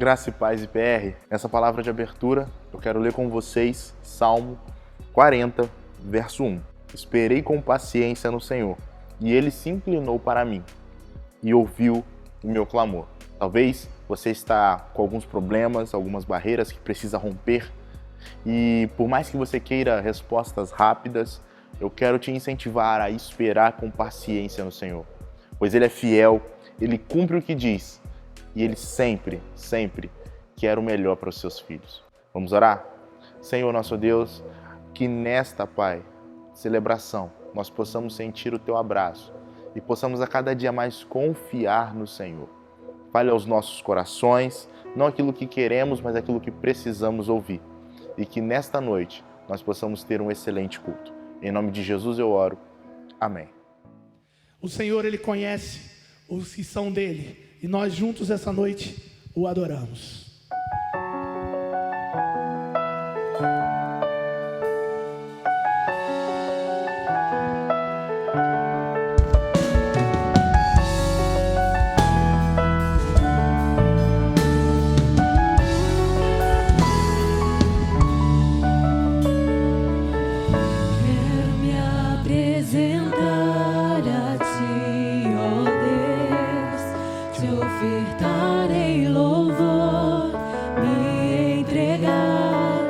Graça e paz, IPR. Nessa palavra de abertura, eu quero ler com vocês Salmo 40, verso 1. Esperei com paciência no Senhor, e Ele se inclinou para mim e ouviu o meu clamor. Talvez você está com alguns problemas, algumas barreiras que precisa romper, e por mais que você queira respostas rápidas, eu quero te incentivar a esperar com paciência no Senhor, pois Ele é fiel, Ele cumpre o que diz, e Ele sempre quer o melhor para os seus filhos. Vamos orar? Senhor nosso Deus, que nesta, Pai, celebração, nós possamos sentir o Teu abraço e possamos a cada dia mais confiar no Senhor. Fale aos nossos corações, não aquilo que queremos, mas aquilo que precisamos ouvir. E que nesta noite nós possamos ter um excelente culto. Em nome de Jesus eu oro. Amém. O Senhor, Ele conhece os que são dele. E nós juntos essa noite o adoramos. Ofertarei louvor, me entregar,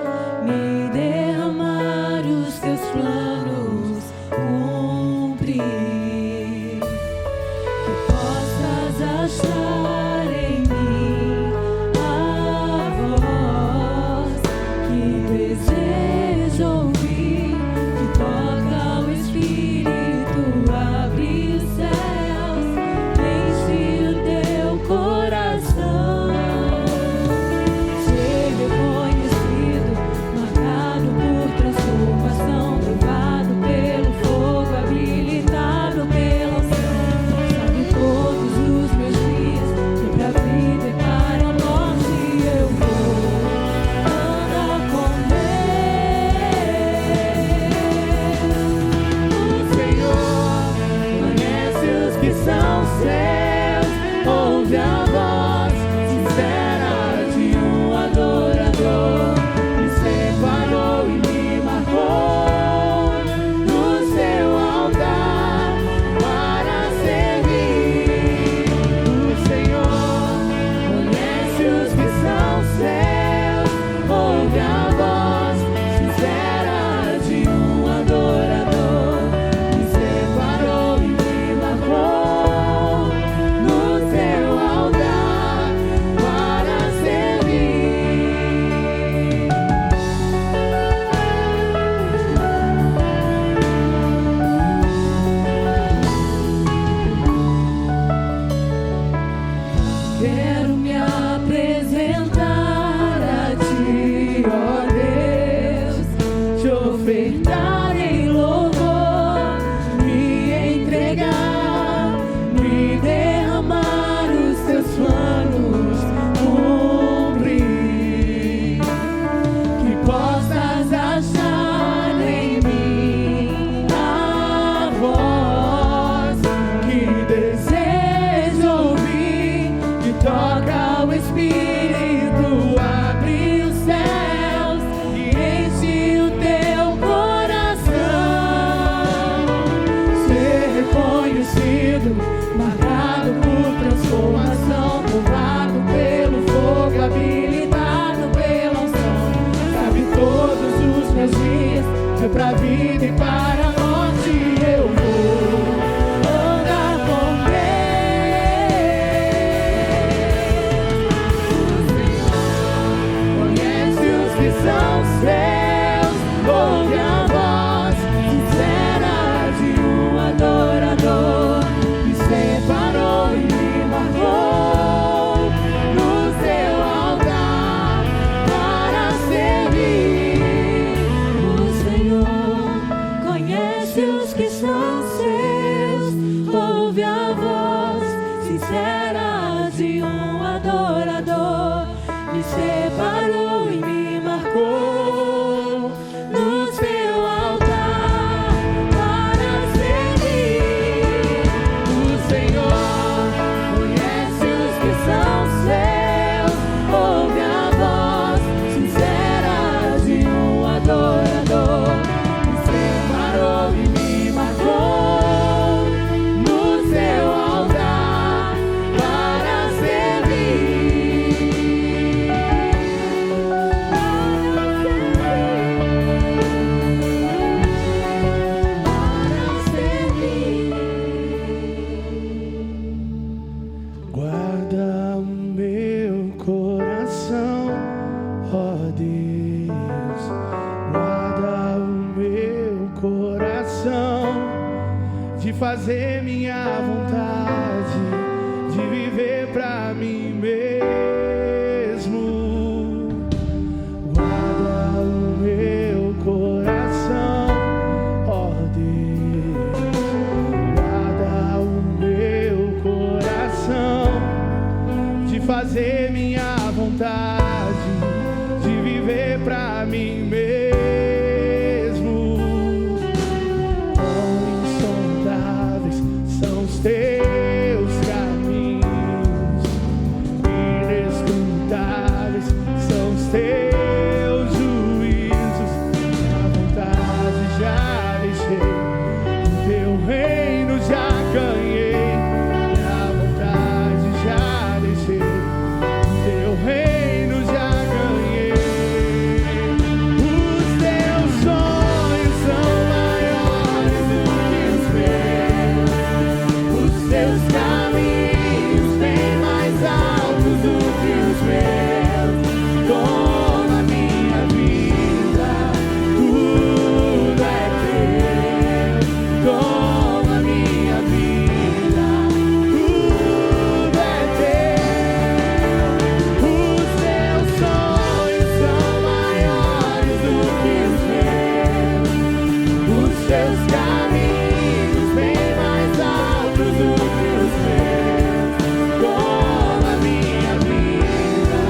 me derramar, os teus planos cumprir. Que possas achar em mim a voz que desejo ouvir, que toca o Espírito, abre os céus, enche o teu coração, ser reconhecido, marcado por transformação, provado pelo fogo, habilitado pela unção. Sabe todos os meus dias, sempre a vida e para a morte eu vou andar com Deus. O Senhor conhece os que são seus, ouve a voz sincera de um adorador, me separou e me marcou no seu altar para servir. O Senhor conhece os que são seus, ouve a voz sincera de um adorador, me separou e me marcou no seu altar para servir. Quero me apresentar a ti, ó Deus, te ofertar em louvor, me entregar, me derramar, os teus planos cumprir. Que possas achar em mim a voz que desejo ouvir, que toca o Espírito, abre os céus e enche o teu coração, ser reconhecido, marcado por transformação, provado pelo fogo, habilitado pela unção. Sabe todos os meus dias, foi pra vida e para a morte eu vou andar com Deus. O Senhor conhece os que são seus, ouve a voz sincera de um adorador, me separou e me marcou no seu altar para servir. O Senhor fazer minha vontade, de viver pra mim mesmo. Guarda o meu coração, ó Deus. Guarda o meu coração, de fazer minha vontade, de viver pra mim mesmo. Teus caminhos, inescrutáveis são os teus juízos. Minha vontade já deixei, o teu reino já ganhei. Minha vontade já deixei, o teu reino já ganhei. Os teus sonhos são maiores do que os meus. Teus caminhos bem mais altos do que os meus. Toma minha vida, tudo é teu. Toma minha vida, tudo é teu. Os teus sonhos são maiores do que os meus. Os teus caminhos bem mais altos do que os meus. Toma minha vida,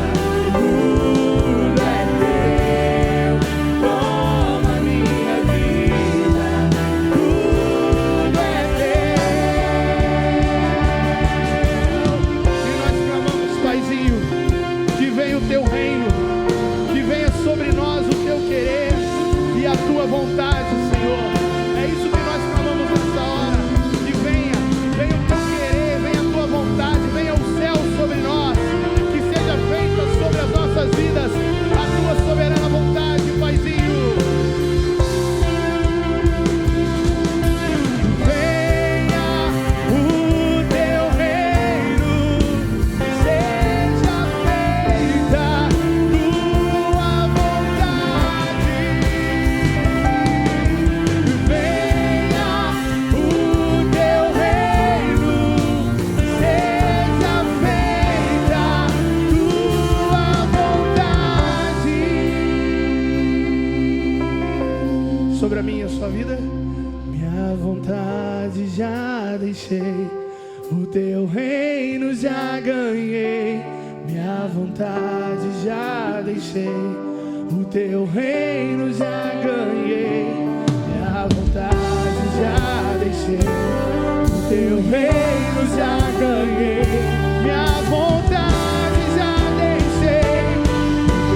tudo é teu. Toma minha vida, tudo é teu. E nós clamamos, Paizinho, que venha o teu reino, que venha sobre nós o teu querer e a tua vontade, Senhor. É isso que nós clamamos nessa hora. Que venha o teu querer, venha a tua vontade, venha o céu sobre nós, que seja feita sobre as nossas vidas a tua soberana vontade, Paizinho. Venha o teu reino, seja feita tua vontade. Venha o teu reino, seja feita tua vontade. Sobre a minha, sua vida, minha vontade já deixei, o teu reino já ganhei. Minha vontade já deixei, o teu reino já ganhei. Minha vontade já deixei, o teu reino já ganhei. Minha vontade já deixei, o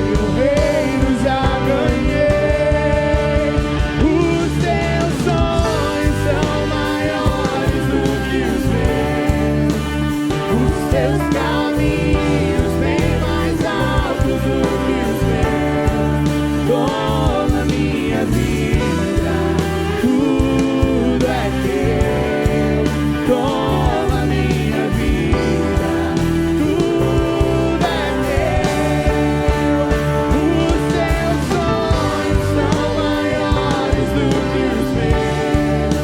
teu reino já ganhei. Os teus sonhos são maiores do que os meus. Os teus caminhos bem mais altos do que os meus. Toma minha vida, tudo é teu. Toma minha vida, tudo é teu. Os teus sonhos são maiores do que os meus.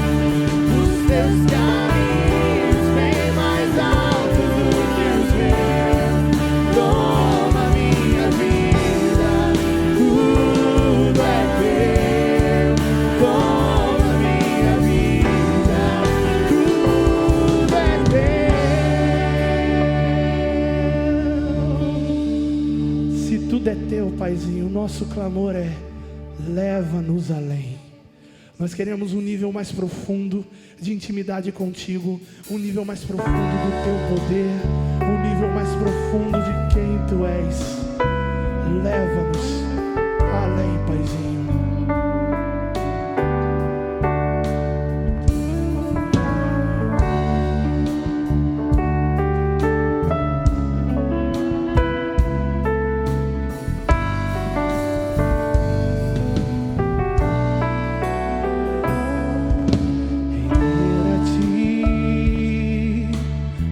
Os teus caminhos bem mais altos do que os meus. Toma minha vida, tudo é teu. Toma minha vida, tudo é teu. Se tudo é teu, Paizinho, o nosso clamor é: leva-nos além. Nós queremos um nível mais profundo de intimidade contigo, um nível mais profundo do teu poder, um nível mais profundo de quem tu és. Leva-nos além, Paizinho.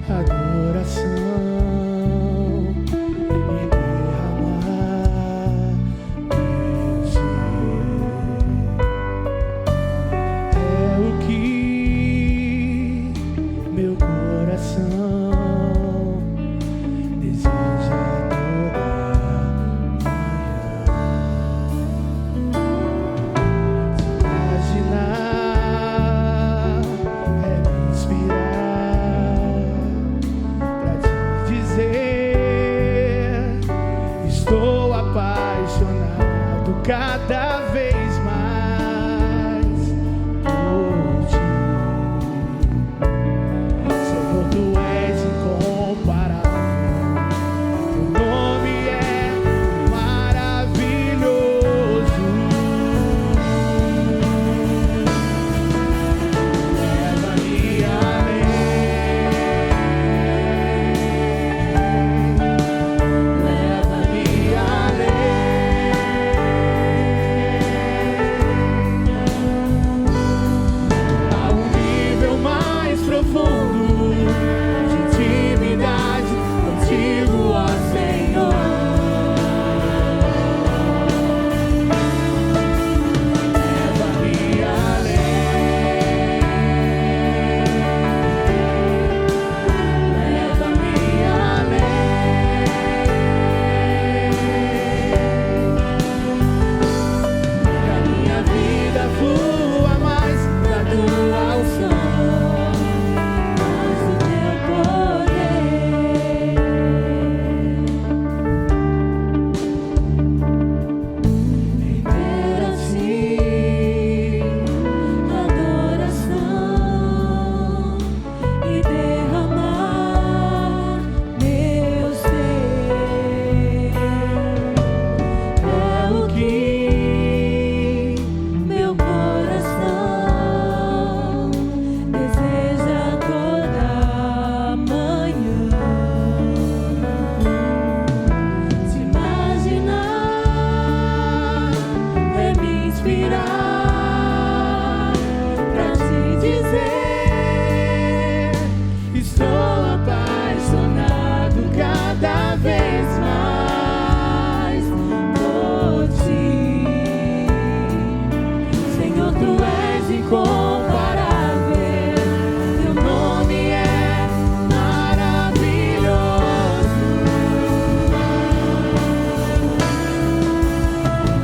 Adoração e derramar cada vez mais por ti. Senhor, tu és incomparável, teu nome é maravilhoso. Leva-me além, leva-me a um nível mais profundo de intimidade contigo, ó Senhor. Leva-me além, leva-me além. Que a minha vida flua mais da tua unção, mais do teu poder. Render a ti adoração e derramar meu ser. É o que meu coração deseja toda manhã. Te imaginar é me inspirar pra te dizer: estou apaixonado cada vez mais por ti. Senhor, tu és incomparável, teu nome é maravilhoso.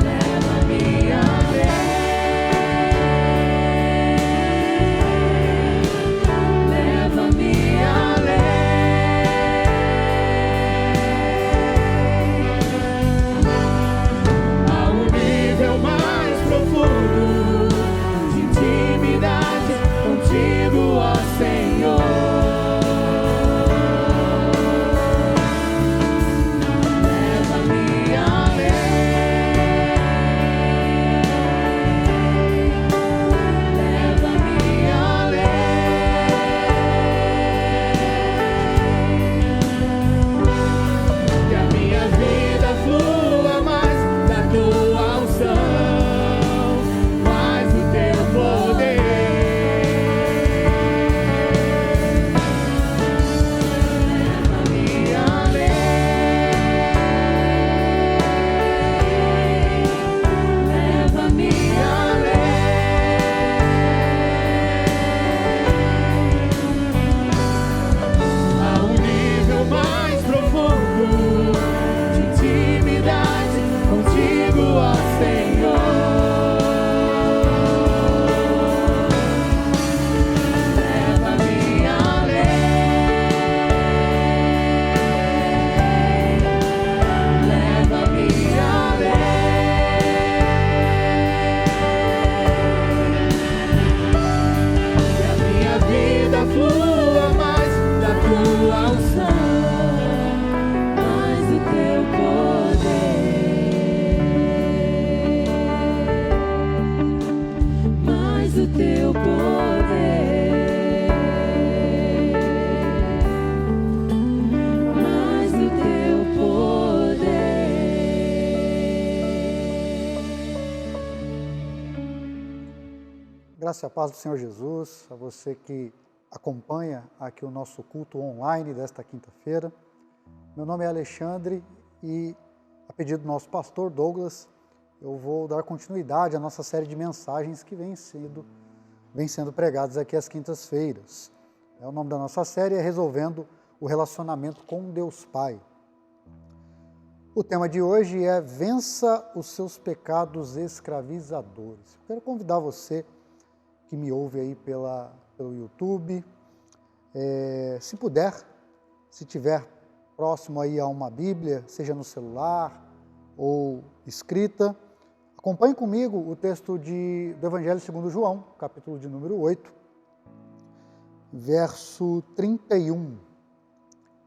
Leva-me além, leva-me além, a um nível mais profundo de intimidade contigo, ó Senhor. Leva-me além, leva-me além. Que a minha vida flua mais da tua unção, mais do teu poder. Leva-me além, leva-me além, a um nível mais profundo de intimidade contigo, ó Senhor. Leva-me além, leva-me além. Que a minha vida flua mais da tua unção, mais do teu poder, mais do teu poder, mais do teu poder. Graça e a paz do Senhor Jesus, a você que acompanha aqui o nosso culto online desta quinta-feira. Meu nome é Alexandre e, a pedido do nosso pastor Douglas, eu vou dar continuidade à nossa série de mensagens que vem sendo pregadas aqui às quintas-feiras. O nome da nossa série é Resolvendo o Relacionamento com Deus Pai. O tema de hoje é Vença os seus pecados escravizadores. Eu quero convidar você que me ouve aí pelo YouTube, se puder, se tiver próximo aí a uma Bíblia, seja no celular ou escrita, Acompanhe comigo o texto do Evangelho segundo João, capítulo de número 8, verso 31.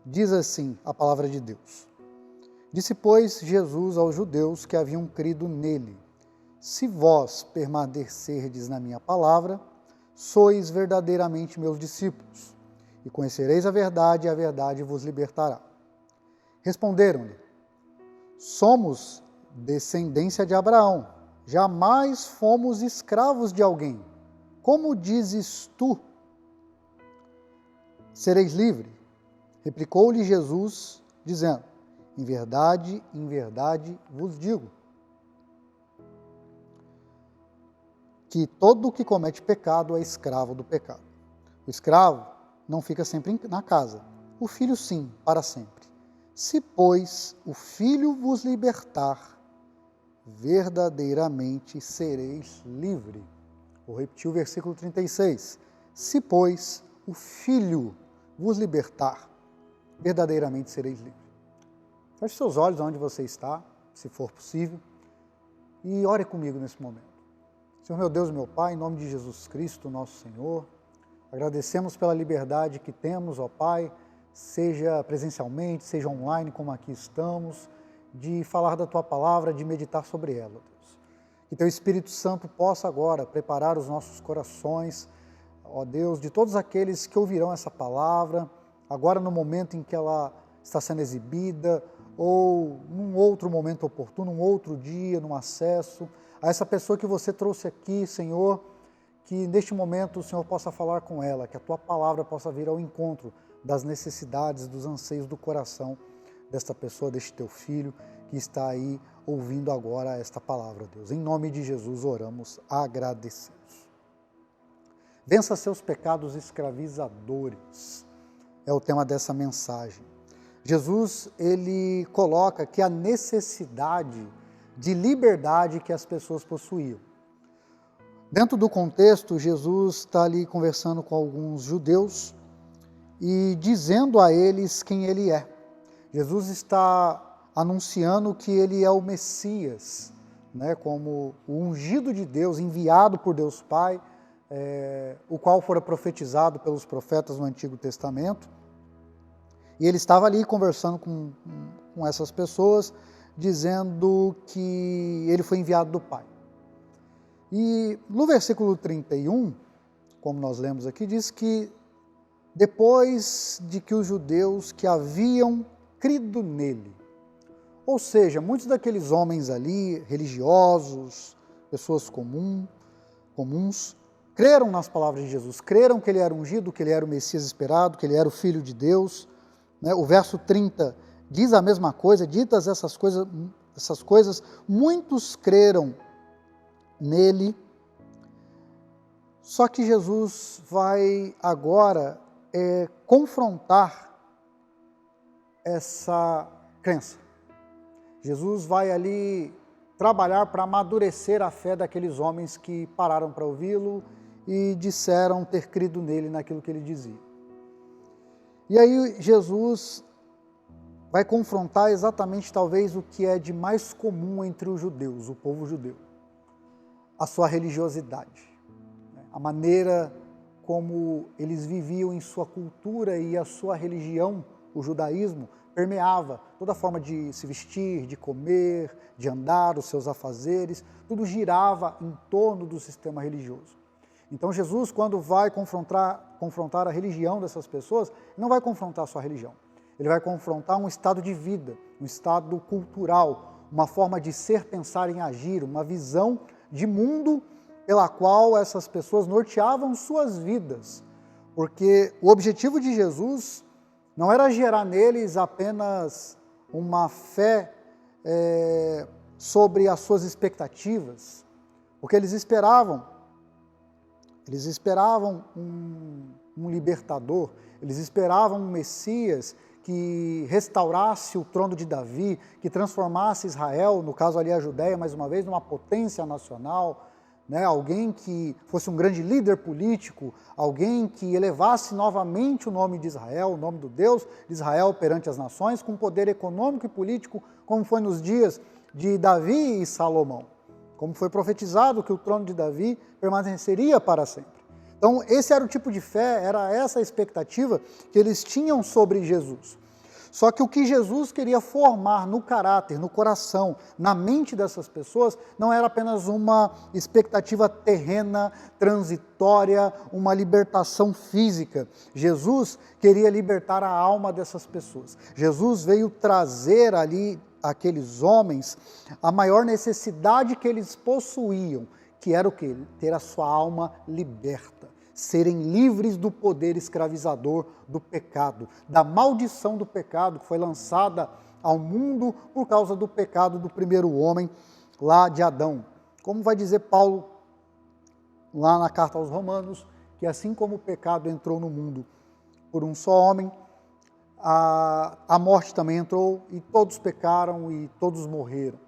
Diz assim a palavra de Deus. Disse, pois, Jesus aos judeus que haviam crido nele, se vós permanecerdes na minha palavra, sois verdadeiramente meus discípulos, e conhecereis a verdade vos libertará. Responderam-lhe, somos descendência de Abraão, jamais fomos escravos de alguém. Como dizes tu, sereis livre? Replicou-lhe Jesus, dizendo, em verdade vos digo, que todo o que comete pecado é escravo do pecado. O escravo não fica sempre na casa, o filho sim, para sempre. Se, pois, o filho vos libertar, verdadeiramente sereis livre. Vou repetir o versículo 36. Se, pois, o filho vos libertar, verdadeiramente sereis livre. Feche seus olhos onde você está, se for possível, e ore comigo nesse momento. Senhor meu Deus e meu Pai, em nome de Jesus Cristo, nosso Senhor, agradecemos pela liberdade que temos, ó Pai, seja presencialmente, seja online, como aqui estamos, de falar da Tua palavra, de meditar sobre ela, Deus. Que Teu Espírito Santo possa agora preparar os nossos corações, ó Deus, de todos aqueles que ouvirão essa palavra, agora no momento em que ela está sendo exibida, ou num outro momento oportuno, num outro dia, num acesso, a essa pessoa que você trouxe aqui, Senhor, que neste momento o Senhor possa falar com ela, que a Tua palavra possa vir ao encontro das necessidades, dos anseios do coração desta pessoa, deste Teu filho, que está aí ouvindo agora esta palavra, Deus. Em nome de Jesus oramos, agradecidos. Vença seus pecados escravizadores, é o tema dessa mensagem. Jesus, ele coloca que a necessidade de liberdade que as pessoas possuíam. Dentro do contexto, Jesus está ali conversando com alguns judeus e dizendo a eles quem ele é. Jesus está anunciando que ele é o Messias, né, como o ungido de Deus, enviado por Deus Pai, o qual fora profetizado pelos profetas no Antigo Testamento. E ele estava ali conversando com essas pessoas, dizendo que ele foi enviado do Pai. E no versículo 31, como nós lemos aqui, diz que depois de que os judeus que haviam crido nele, ou seja, muitos daqueles homens ali, religiosos, pessoas comuns, creram nas palavras de Jesus, creram que ele era ungido, que ele era o Messias esperado, que ele era o Filho de Deus. O verso 30 diz a mesma coisa, ditas essas coisas, muitos creram nele, só que Jesus vai agora confrontar essa crença. Jesus vai ali trabalhar para amadurecer a fé daqueles homens que pararam para ouvi-lo e disseram ter crido nele naquilo que ele dizia. E aí Jesus vai confrontar exatamente talvez o que é de mais comum entre os judeus, o povo judeu. A sua religiosidade, a maneira como eles viviam em sua cultura e a sua religião, o judaísmo, permeava toda a forma de se vestir, de comer, de andar, os seus afazeres, tudo girava em torno do sistema religioso. Então Jesus, quando vai confrontar a religião dessas pessoas, não vai confrontar a sua religião, ele vai confrontar um estado de vida, um estado cultural, uma forma de ser, pensar e agir, uma visão de mundo pela qual essas pessoas norteavam suas vidas, porque o objetivo de Jesus não era gerar neles apenas uma fé sobre as suas expectativas, porque eles esperavam um libertador, eles esperavam um Messias que restaurasse o trono de Davi, que transformasse Israel, no caso ali a Judéia, mais uma vez, numa potência nacional, alguém que fosse um grande líder político, alguém que elevasse novamente o nome de Israel, o nome do Deus de Israel perante as nações, com poder econômico e político, como foi nos dias de Davi e Salomão, como foi profetizado que o trono de Davi permaneceria para sempre. Então, esse era o tipo de fé, era essa a expectativa que eles tinham sobre Jesus. Só que o que Jesus queria formar no caráter, no coração, na mente dessas pessoas, não era apenas uma expectativa terrena, transitória, uma libertação física. Jesus queria libertar a alma dessas pessoas. Jesus veio trazer ali àqueles homens a maior necessidade que eles possuíam, que era o quê? Ter a sua alma liberta. Serem livres do poder escravizador do pecado, da maldição do pecado que foi lançada ao mundo por causa do pecado do primeiro homem, lá de Adão. Como vai dizer Paulo, lá na carta aos Romanos, que assim como o pecado entrou no mundo por um só homem, a morte também entrou e todos pecaram e todos morreram.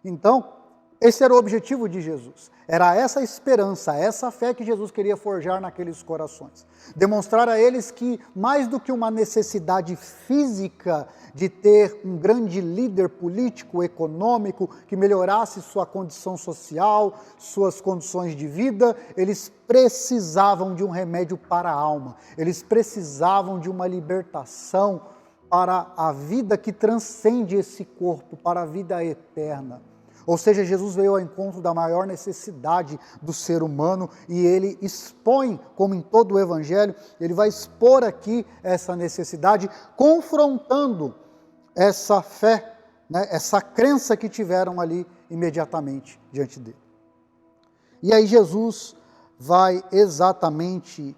Então, esse era o objetivo de Jesus. Era essa esperança, essa fé que Jesus queria forjar naqueles corações. Demonstrar a eles que, mais do que uma necessidade física de ter um grande líder político, econômico, que melhorasse sua condição social, suas condições de vida, eles precisavam de um remédio para a alma. Eles precisavam de uma libertação para a vida que transcende esse corpo, para a vida eterna. Ou seja, Jesus veio ao encontro da maior necessidade do ser humano e ele expõe, como em todo o Evangelho, ele vai expor aqui essa necessidade, confrontando essa fé, né, essa crença que tiveram ali imediatamente diante dele. E aí Jesus vai exatamente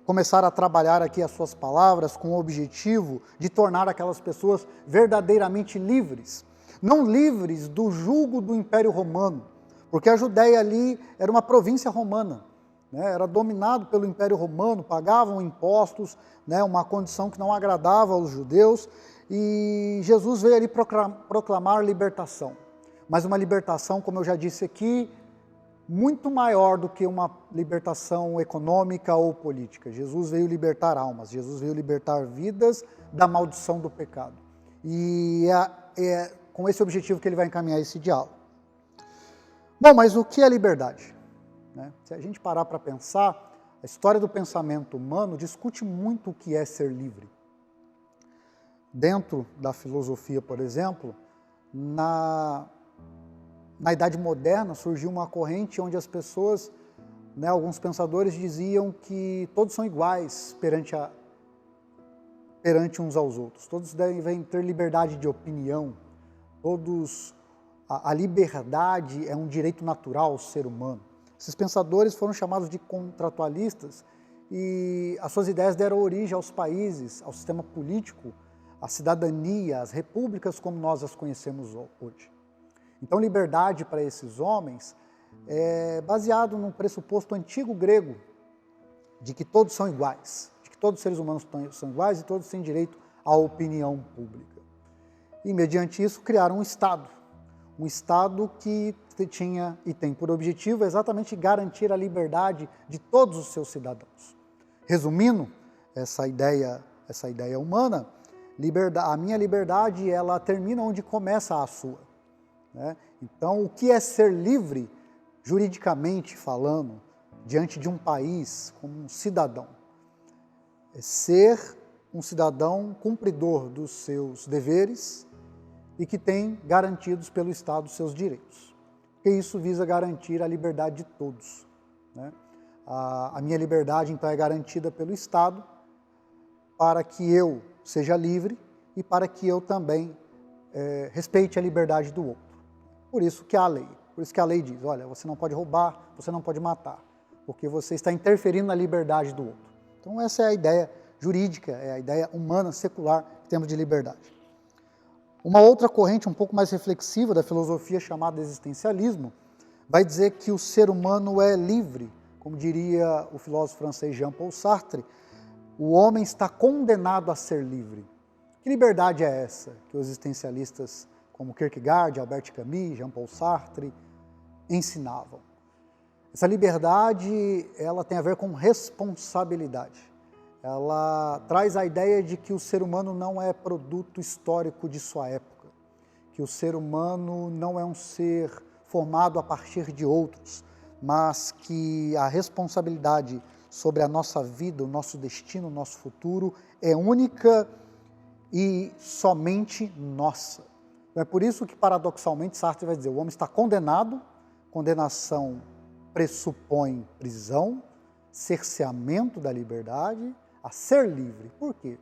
começar a trabalhar aqui as suas palavras com o objetivo de tornar aquelas pessoas verdadeiramente livres. Não livres do jugo do Império Romano, porque a Judéia ali era uma província romana, né? Era dominado pelo Império Romano, pagavam impostos, né? Uma condição que não agradava aos judeus, e Jesus veio ali proclamar libertação, mas uma libertação, como eu já disse aqui, muito maior do que uma libertação econômica ou política. Jesus veio libertar almas, Jesus veio libertar vidas da maldição do pecado, e com esse objetivo que ele vai encaminhar esse diálogo. Bom, mas o que é liberdade? Né? Se a gente parar para pensar, a história do pensamento humano discute muito o que é ser livre. Dentro da filosofia, por exemplo, na Idade Moderna surgiu uma corrente onde as pessoas, né, alguns pensadores diziam que todos são iguais perante uns aos outros, todos devem ter liberdade de opinião, a liberdade é um direito natural ao ser humano. Esses pensadores foram chamados de contratualistas e as suas ideias deram origem aos países, ao sistema político, à cidadania, às repúblicas como nós as conhecemos hoje. Então, liberdade para esses homens é baseado num pressuposto antigo grego de que todos são iguais, de que todos os seres humanos são iguais e todos têm direito à opinião pública. E, mediante isso, criaram um Estado que tinha e tem por objetivo exatamente garantir a liberdade de todos os seus cidadãos. Resumindo essa ideia humana, a minha liberdade ela termina onde começa a sua. Né? Então, o que é ser livre, juridicamente falando, diante de um país, como um cidadão? É ser um cidadão cumpridor dos seus deveres e que tem garantidos pelo Estado os seus direitos. Porque isso visa garantir a liberdade de todos. Né? A minha liberdade, então, é garantida pelo Estado para que eu seja livre e para que eu também respeite a liberdade do outro. Por isso que a lei diz, olha, você não pode roubar, você não pode matar, porque você está interferindo na liberdade do outro. Então essa é a ideia jurídica, é a ideia humana, secular que temos de liberdade. Uma outra corrente um pouco mais reflexiva da filosofia chamada existencialismo vai dizer que o ser humano é livre, como diria o filósofo francês Jean-Paul Sartre, o homem está condenado a ser livre. Que liberdade é essa que os existencialistas como Kierkegaard, Albert Camus, Jean-Paul Sartre ensinavam? Essa liberdade, ela tem a ver com responsabilidade. Ela traz a ideia de que o ser humano não é produto histórico de sua época, que o ser humano não é um ser formado a partir de outros, mas que a responsabilidade sobre a nossa vida, o nosso destino, o nosso futuro é única e somente nossa. É por isso que, paradoxalmente, Sartre vai dizer, o homem está condenado, condenação pressupõe prisão, cerceamento da liberdade, a ser livre. Por quê?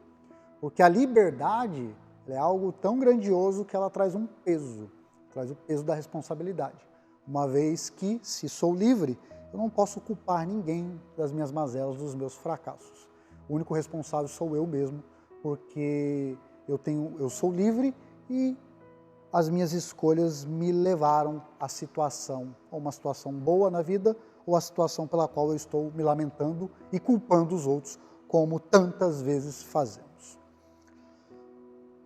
Porque a liberdade é algo tão grandioso que ela traz um peso, traz o peso da responsabilidade. Uma vez que, se sou livre, eu não posso culpar ninguém das minhas mazelas, dos meus fracassos. O único responsável sou eu mesmo, porque eu sou livre e as minhas escolhas me levaram à situação, a uma situação boa na vida, ou a situação pela qual eu estou me lamentando e culpando os outros, como tantas vezes fazemos.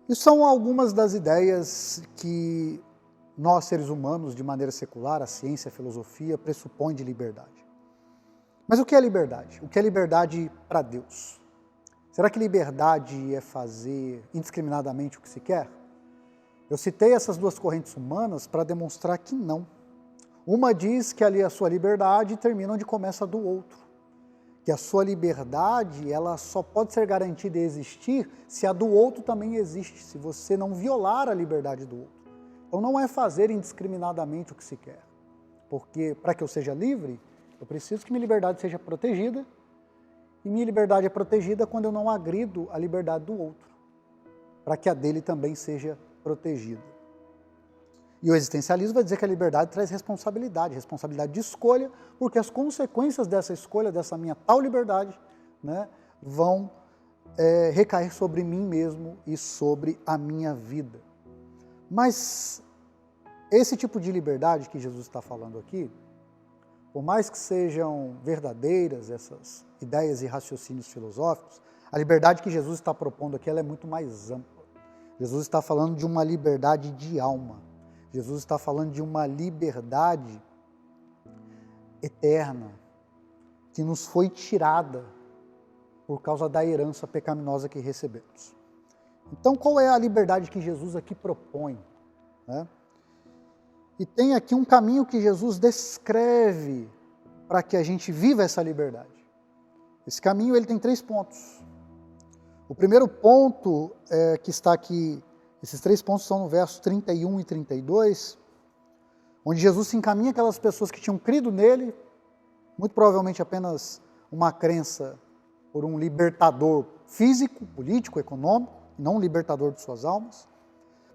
E são algumas das ideias que nós, seres humanos, de maneira secular, a ciência, a filosofia, pressupõem de liberdade. Mas o que é liberdade? O que é liberdade para Deus? Será que liberdade é fazer indiscriminadamente o que se quer? Eu citei essas duas correntes humanas para demonstrar que não. Uma diz que ali a sua liberdade termina onde começa a do outro. Que a sua liberdade, ela só pode ser garantida e existir se a do outro também existe, se você não violar a liberdade do outro. Então não é fazer indiscriminadamente o que se quer. Porque para que eu seja livre, eu preciso que minha liberdade seja protegida, e minha liberdade é protegida quando eu não agrido a liberdade do outro, para que a dele também seja protegida. E o existencialismo vai dizer que a liberdade traz responsabilidade de escolha, porque as consequências dessa escolha, dessa minha tal liberdade, vão recair sobre mim mesmo e sobre a minha vida. Mas esse tipo de liberdade que Jesus está falando aqui, por mais que sejam verdadeiras essas ideias e raciocínios filosóficos, a liberdade que Jesus está propondo aqui ela é muito mais ampla. Jesus está falando de uma liberdade de alma. Jesus está falando de uma liberdade eterna, que nos foi tirada por causa da herança pecaminosa que recebemos. Então, qual é a liberdade que Jesus aqui propõe? E tem aqui um caminho que Jesus descreve para que a gente viva essa liberdade. Esse caminho ele tem 3 pontos. O primeiro ponto que está aqui, esses 3 pontos são no verso 31 e 32, onde Jesus se encaminha aquelas pessoas que tinham crido nele, muito provavelmente apenas uma crença por um libertador físico, político, econômico, não um libertador de suas almas.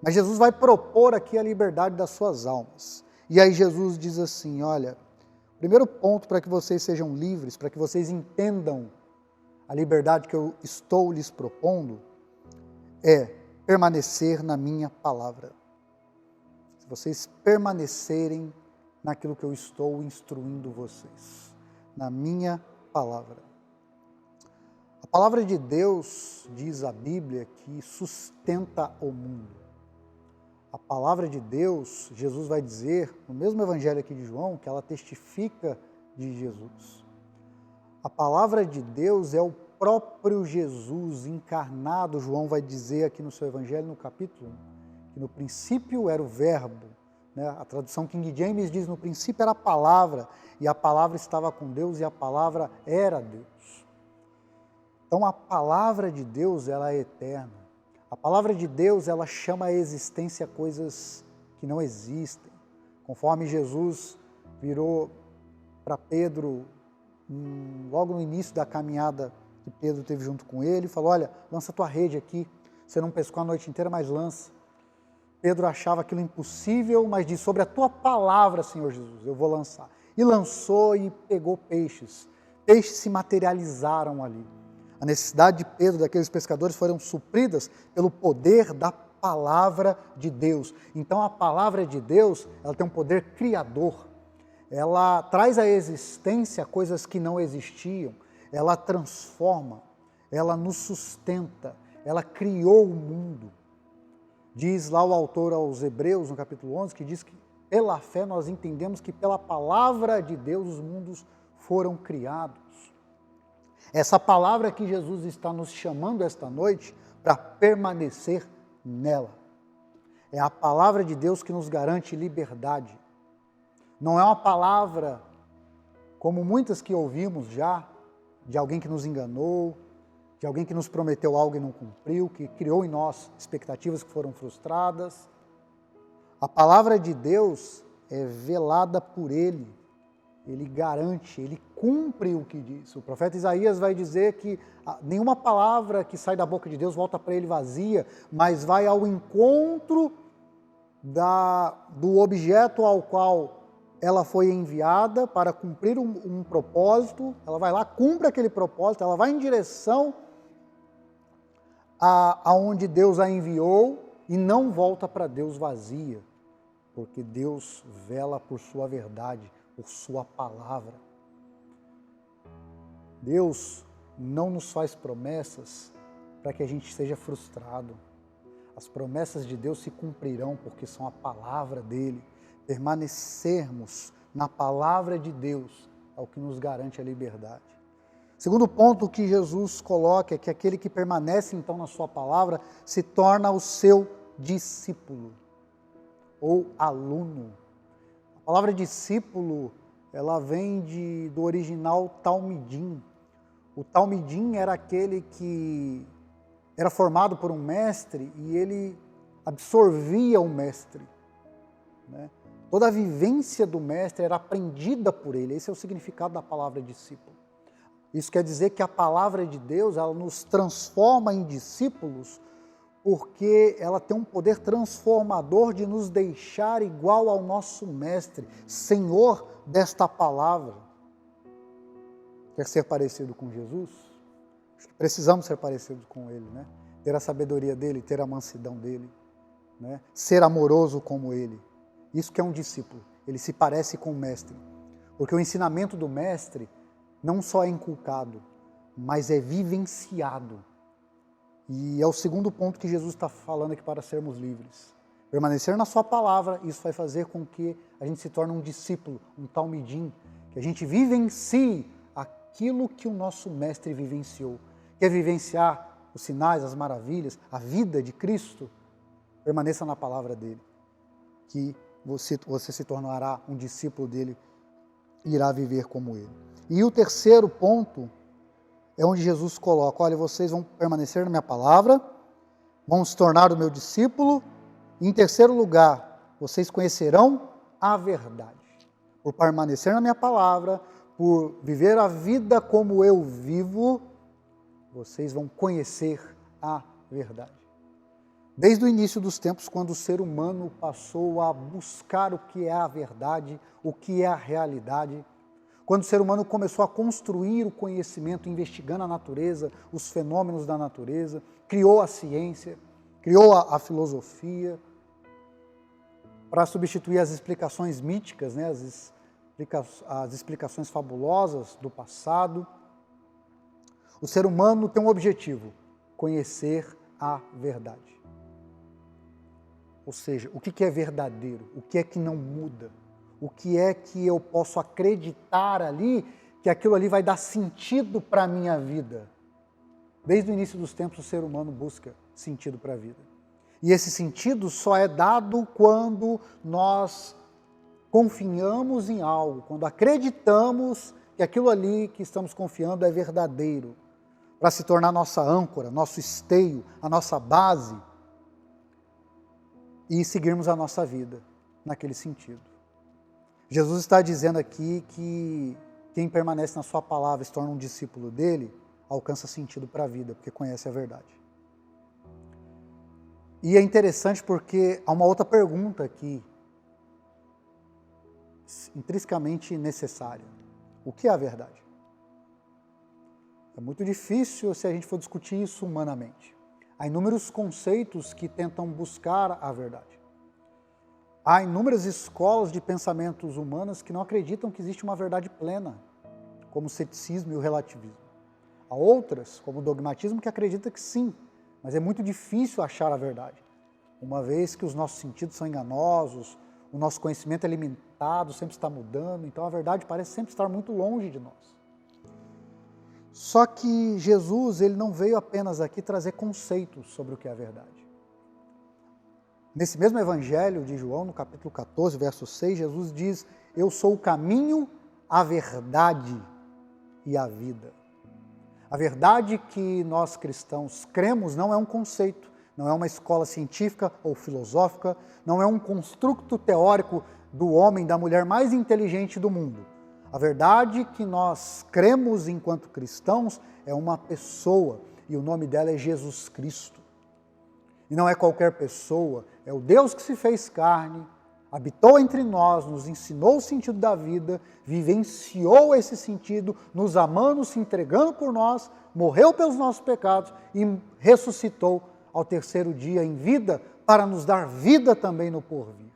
Mas Jesus vai propor aqui a liberdade das suas almas. E aí Jesus diz assim, olha, o primeiro ponto para que vocês sejam livres, para que vocês entendam a liberdade que eu estou lhes propondo, é permanecer na minha palavra. Se vocês permanecerem naquilo que eu estou instruindo vocês, na minha palavra. A palavra de Deus, diz a Bíblia, que sustenta o mundo. A palavra de Deus, Jesus vai dizer, no mesmo evangelho aqui de João, que ela testifica de Jesus. A palavra de Deus é o próprio Jesus encarnado. João vai dizer aqui no seu evangelho, no capítulo 1, que no princípio era o verbo. A tradução King James diz, no princípio era a palavra, e a palavra estava com Deus, e a palavra era Deus. Então a palavra de Deus, ela é eterna. A palavra de Deus, ela chama à existência coisas que não existem. Conforme Jesus virou para Pedro, logo no início da caminhada que Pedro teve junto com ele, falou, olha, lança tua rede aqui, você não pescou a noite inteira, mas lança. Pedro achava aquilo impossível, mas disse, sobre a tua palavra, Senhor Jesus, eu vou lançar. E lançou e pegou peixes. Peixes se materializaram ali. A necessidade de Pedro, daqueles pescadores, foram supridas pelo poder da palavra de Deus. Então a palavra de Deus, ela tem um poder criador. Ela traz à existência coisas que não existiam. Ela transforma, ela nos sustenta, ela criou o mundo. Diz lá o autor aos Hebreus, no capítulo 11, que diz que pela fé nós entendemos que pela palavra de Deus os mundos foram criados. Essa palavra que Jesus está nos chamando esta noite para permanecer nela. É a palavra de Deus que nos garante liberdade. Não é uma palavra como muitas que ouvimos já, de alguém que nos enganou, de alguém que nos prometeu algo e não cumpriu, que criou em nós expectativas que foram frustradas. A palavra de Deus é velada por Ele. Ele garante, Ele cumpre o que diz. O profeta Isaías vai dizer que nenhuma palavra que sai da boca de Deus volta para Ele vazia, mas vai ao encontro do objeto ao qual ela foi enviada para cumprir um propósito. Ela vai lá, cumpre aquele propósito, ela vai em direção aonde Deus a enviou e não volta para Deus vazia, porque Deus vela por sua verdade, por sua palavra. Deus não nos faz promessas para que a gente seja frustrado. As promessas de Deus se cumprirão porque são a palavra dele. Permanecermos na palavra de Deus é o que nos garante a liberdade. Segundo ponto que Jesus coloca é que aquele que permanece então na sua palavra se torna o seu discípulo ou aluno. A palavra discípulo, ela vem do original talmidim. O talmidim era aquele que era formado por um mestre e ele absorvia o mestre, né? Toda a vivência do mestre era aprendida por ele. Esse é o significado da palavra discípulo. Isso quer dizer que a palavra de Deus, ela nos transforma em discípulos, porque ela tem um poder transformador de nos deixar igual ao nosso mestre, Senhor desta palavra. Quer ser parecido com Jesus? Precisamos ser parecidos com Ele, né? Ter a sabedoria dEle, ter a mansidão dEle, né? Ser amoroso como Ele. Isso que é um discípulo, ele se parece com o mestre. Porque o ensinamento do mestre não só é inculcado, mas é vivenciado. E é o segundo ponto que Jesus está falando aqui para sermos livres. Permanecer na sua palavra, isso vai fazer com que a gente se torne um discípulo, um talmidim, que a gente vivencie aquilo que o nosso mestre vivenciou. Quer vivenciar os sinais, as maravilhas, a vida de Cristo? Permaneça na palavra dele, que você se tornará um discípulo dele e irá viver como ele. E o terceiro ponto é onde Jesus coloca, olha, vocês vão permanecer na minha palavra, vão se tornar o meu discípulo, e em terceiro lugar, vocês conhecerão a verdade. Por permanecer na minha palavra, por viver a vida como eu vivo, vocês vão conhecer a verdade. Desde o início dos tempos, quando o ser humano passou a buscar o que é a verdade, o que é a realidade, quando o ser humano começou a construir o conhecimento, investigando a natureza, os fenômenos da natureza, criou a ciência, criou a filosofia, para substituir as explicações míticas, né, as explicações fabulosas do passado. O ser humano tem um objetivo: conhecer a verdade. Ou seja, o que é verdadeiro, o que é que não muda, o que é que eu posso acreditar ali, que aquilo ali vai dar sentido para a minha vida. Desde o início dos tempos, o ser humano busca sentido para a vida. E esse sentido só é dado quando nós confiamos em algo, quando acreditamos que aquilo ali que estamos confiando é verdadeiro, para se tornar nossa âncora, nosso esteio, a nossa base, e seguirmos a nossa vida naquele sentido. Jesus está dizendo aqui que quem permanece na sua palavra e se torna um discípulo dele, alcança sentido para a vida, porque conhece a verdade. E é interessante porque há uma outra pergunta aqui, intrinsecamente necessária. O que é a verdade? É muito difícil se a gente for discutir isso humanamente. Há inúmeros conceitos que tentam buscar a verdade. Há inúmeras escolas de pensamentos humanas que não acreditam que existe uma verdade plena, como o ceticismo e o relativismo. Há outras, como o dogmatismo, que acreditam que sim, mas é muito difícil achar a verdade, uma vez que os nossos sentidos são enganosos, o nosso conhecimento é limitado, sempre está mudando, então a verdade parece sempre estar muito longe de nós. Só que Jesus, ele não veio apenas aqui trazer conceitos sobre o que é a verdade. Nesse mesmo evangelho de João, no capítulo 14, verso 6, Jesus diz: eu sou o caminho, a verdade e a vida. A verdade que nós cristãos cremos não é um conceito, não é uma escola científica ou filosófica, não é um construto teórico do homem, da mulher mais inteligente do mundo. A verdade que nós cremos enquanto cristãos é uma pessoa, e o nome dela é Jesus Cristo. E não é qualquer pessoa, é o Deus que se fez carne, habitou entre nós, nos ensinou o sentido da vida, vivenciou esse sentido, nos amando, se entregando por nós, morreu pelos nossos pecados e ressuscitou ao terceiro dia em vida para nos dar vida também no porvir.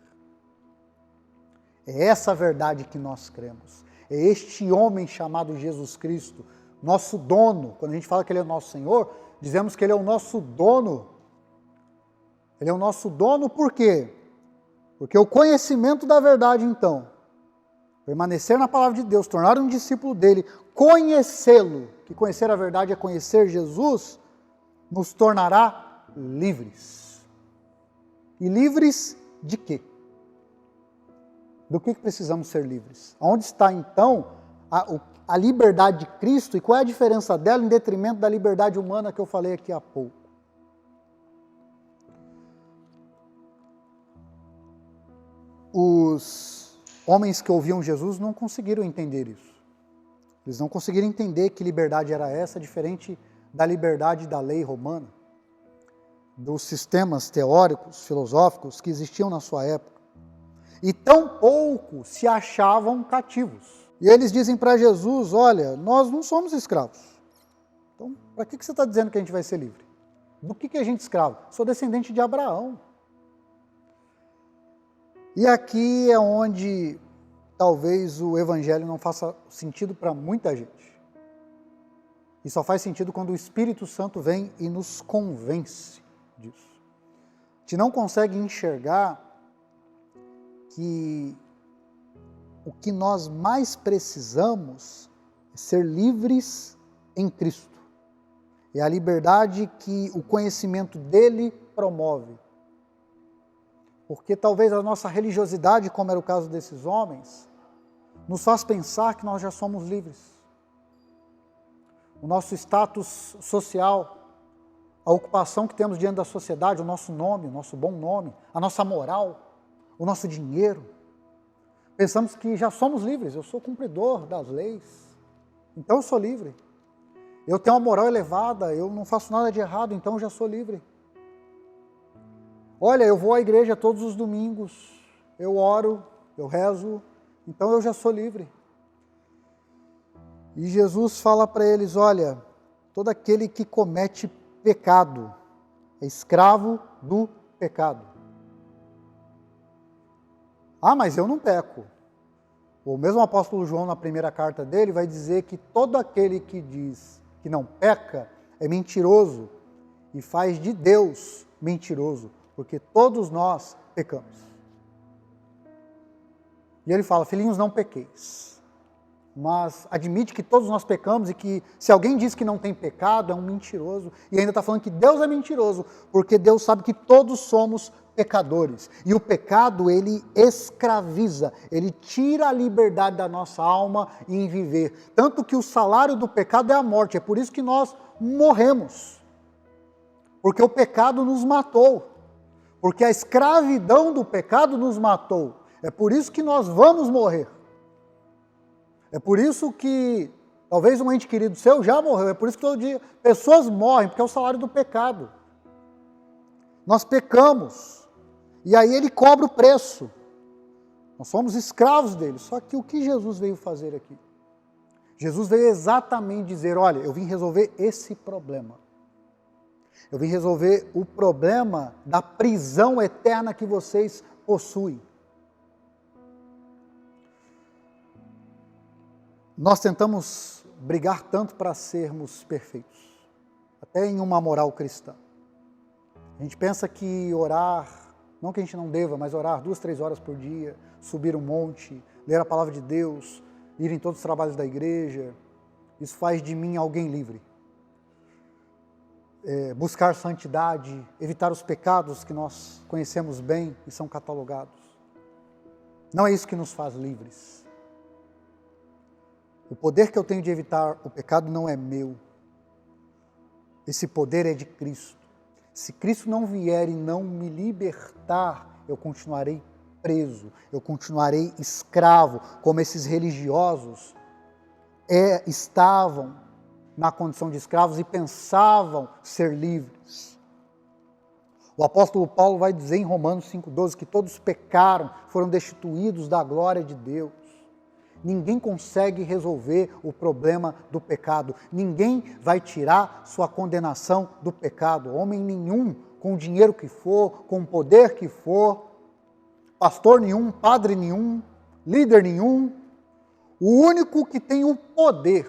É essa a verdade que nós cremos. É este homem chamado Jesus Cristo, nosso dono. Quando a gente fala que Ele é o nosso Senhor, dizemos que Ele é o nosso dono. Ele é o nosso dono por quê? Porque o conhecimento da verdade, então, permanecer na palavra de Deus, tornar um discípulo dele, conhecê-lo, que conhecer a verdade é conhecer Jesus, nos tornará livres. E livres de quê? Do que precisamos ser livres? Onde está, então, a liberdade de Cristo e qual é a diferença dela em detrimento da liberdade humana que eu falei aqui há pouco? Os homens que ouviam Jesus não conseguiram entender isso. Eles não conseguiram entender que liberdade era essa, diferente da liberdade da lei romana, dos sistemas teóricos, filosóficos que existiam na sua época. E tampouco se achavam cativos. E eles dizem para Jesus, olha, nós não somos escravos. Então, para que você está dizendo que a gente vai ser livre? Do que a gente é escravo? Sou descendente de Abraão. E aqui é onde talvez o evangelho não faça sentido para muita gente. E só faz sentido quando o Espírito Santo vem e nos convence disso. A gente não consegue enxergar que o que nós mais precisamos é ser livres em Cristo. É a liberdade que o conhecimento dele promove. Porque talvez a nossa religiosidade, como era o caso desses homens, nos faz pensar que nós já somos livres. O nosso status social, a ocupação que temos diante da sociedade, o nosso nome, o nosso bom nome, a nossa moral, o nosso dinheiro. Pensamos que já somos livres, eu sou cumpridor das leis, então eu sou livre. Eu tenho uma moral elevada, eu não faço nada de errado, então eu já sou livre. Olha, eu vou à igreja todos os domingos, eu oro, eu rezo, então eu já sou livre. E Jesus fala para eles, olha, todo aquele que comete pecado é escravo do pecado. Ah, mas eu não peco. O mesmo apóstolo João, na primeira carta dele, vai dizer que todo aquele que diz que não peca é mentiroso e faz de Deus mentiroso, porque todos nós pecamos. E ele fala, filhinhos, não pequeis. Mas admite que todos nós pecamos e que se alguém diz que não tem pecado, é um mentiroso. E ainda está falando que Deus é mentiroso, porque Deus sabe que todos somos pecadores. E o pecado, ele escraviza, ele tira a liberdade da nossa alma em viver. Tanto que o salário do pecado é a morte, é por isso que nós morremos. Porque o pecado nos matou. Porque a escravidão do pecado nos matou. É por isso que nós vamos morrer. É por isso que talvez um ente querido seu já morreu. É por isso que todo dia pessoas morrem, porque é o salário do pecado. Nós pecamos. E aí ele cobra o preço. Nós somos escravos dele. Só que o que Jesus veio fazer aqui? Jesus veio exatamente dizer, olha, eu vim resolver esse problema. Eu vim resolver o problema da prisão eterna que vocês possuem. Nós tentamos brigar tanto para sermos perfeitos, até em uma moral cristã. A gente pensa que orar, não que a gente não deva, mas orar 2, 3 horas por dia, subir um monte, ler a palavra de Deus, ir em todos os trabalhos da igreja, isso faz de mim alguém livre. Buscar santidade, evitar os pecados que nós conhecemos bem e são catalogados. Não é isso que nos faz livres. O poder que eu tenho de evitar o pecado não é meu. Esse poder é de Cristo. Se Cristo não vier e não me libertar, eu continuarei preso, eu continuarei escravo, como esses religiosos estavam na condição de escravos e pensavam ser livres. O apóstolo Paulo vai dizer em Romanos 5,12 que todos pecaram, foram destituídos da glória de Deus. Ninguém consegue resolver o problema do pecado. Ninguém vai tirar sua condenação do pecado. Homem nenhum, com o dinheiro que for, com o poder que for, pastor nenhum, padre nenhum, líder nenhum. O único que tem o poder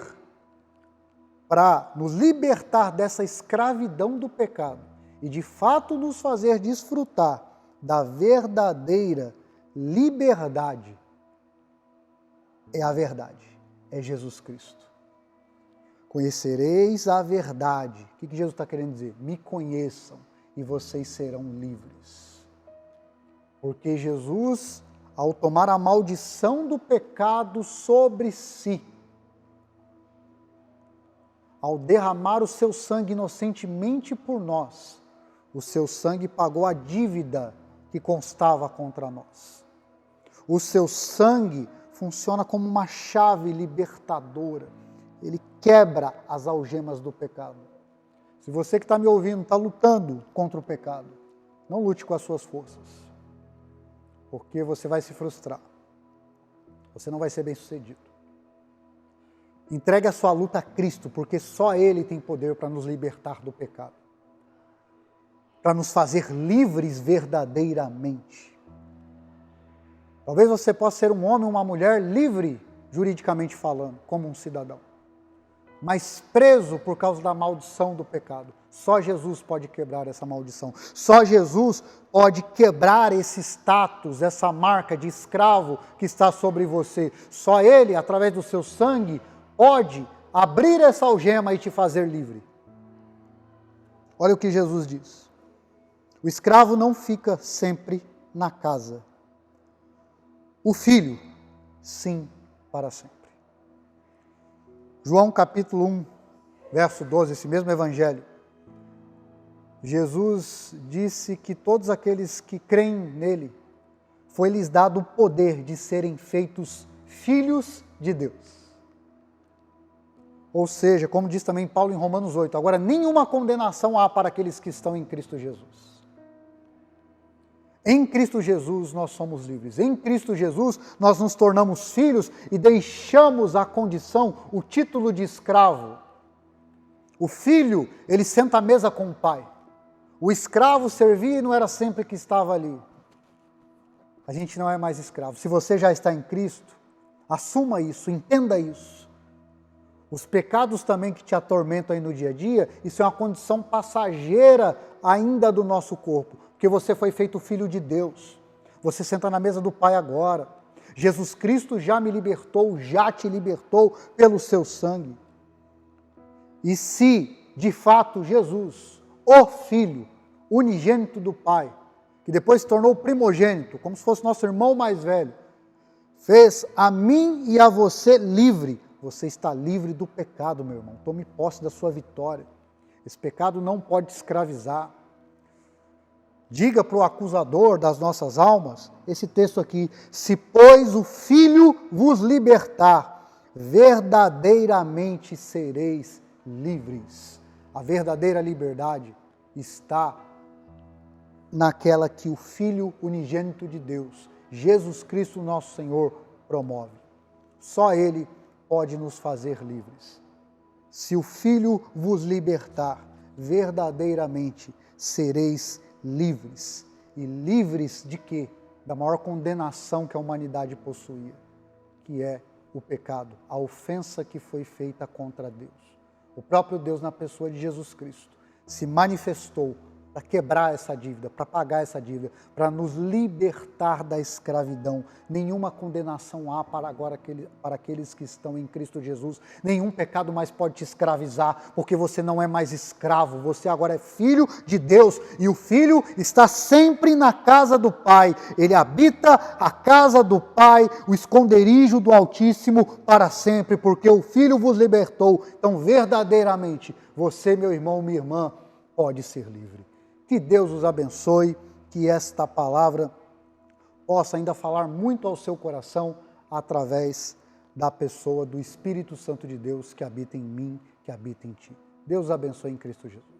para nos libertar dessa escravidão do pecado e de fato nos fazer desfrutar da verdadeira liberdade é a verdade, é Jesus Cristo. Conhecereis a verdade. O que Jesus está querendo dizer? Me conheçam e vocês serão livres. Porque Jesus, ao tomar a maldição do pecado sobre si, ao derramar o seu sangue inocentemente por nós, o seu sangue pagou a dívida que constava contra nós. O seu sangue funciona como uma chave libertadora. Ele quebra as algemas do pecado. Se você que está me ouvindo está lutando contra o pecado, não lute com as suas forças, porque você vai se frustrar. Você não vai ser bem sucedido. Entregue a sua luta a Cristo, porque só Ele tem poder para nos libertar do pecado, para nos fazer livres verdadeiramente. Talvez você possa ser um homem ou uma mulher livre, juridicamente falando, como um cidadão, mas preso por causa da maldição do pecado. Só Jesus pode quebrar essa maldição. Só Jesus pode quebrar esse status, essa marca de escravo que está sobre você. Só Ele, através do seu sangue, pode abrir essa algema e te fazer livre. Olha o que Jesus diz. O escravo não fica sempre na casa. O filho, sim, para sempre. João capítulo 1, verso 12, esse mesmo evangelho. Jesus disse que todos aqueles que creem nele, foi-lhes dado o poder de serem feitos filhos de Deus. Ou seja, como diz também Paulo em Romanos 8, agora nenhuma condenação há para aqueles que estão em Cristo Jesus. Em Cristo Jesus nós somos livres. Em Cristo Jesus nós nos tornamos filhos e deixamos a condição, o título de escravo. O filho, ele senta à mesa com o pai. O escravo servia e não era sempre que estava ali. A gente não é mais escravo. Se você já está em Cristo, assuma isso, entenda isso. Os pecados também que te atormentam aí no dia a dia, isso é uma condição passageira ainda do nosso corpo. Porque você foi feito filho de Deus. Você senta na mesa do Pai agora. Jesus Cristo já me libertou, já te libertou pelo seu sangue. E se, de fato, Jesus, o Filho, unigênito do Pai, que depois se tornou primogênito, como se fosse nosso irmão mais velho, fez a mim e a você livre, você está livre do pecado, meu irmão. Tome posse da sua vitória. Esse pecado não pode te escravizar. Diga para o acusador das nossas almas, esse texto aqui, se pois o Filho vos libertar, verdadeiramente sereis livres. A verdadeira liberdade está naquela que o Filho unigênito de Deus, Jesus Cristo nosso Senhor, promove. Só Ele pode nos fazer livres. Se o Filho vos libertar, verdadeiramente sereis livres. E livres de quê? Da maior condenação que a humanidade possuía, que é o pecado, a ofensa que foi feita contra Deus. O próprio Deus, na pessoa de Jesus Cristo, se manifestou para quebrar essa dívida, para pagar essa dívida, para nos libertar da escravidão. Nenhuma condenação há para agora para aqueles que estão em Cristo Jesus. Nenhum pecado mais pode te escravizar, porque você não é mais escravo, você agora é filho de Deus, e o filho está sempre na casa do Pai. Ele habita a casa do Pai, o esconderijo do Altíssimo para sempre, porque o Filho vos libertou. Então, verdadeiramente, você, meu irmão, minha irmã, pode ser livre. Que Deus os abençoe, que esta palavra possa ainda falar muito ao seu coração através da pessoa do Espírito Santo de Deus que habita em mim, que habita em ti. Deus os abençoe em Cristo Jesus.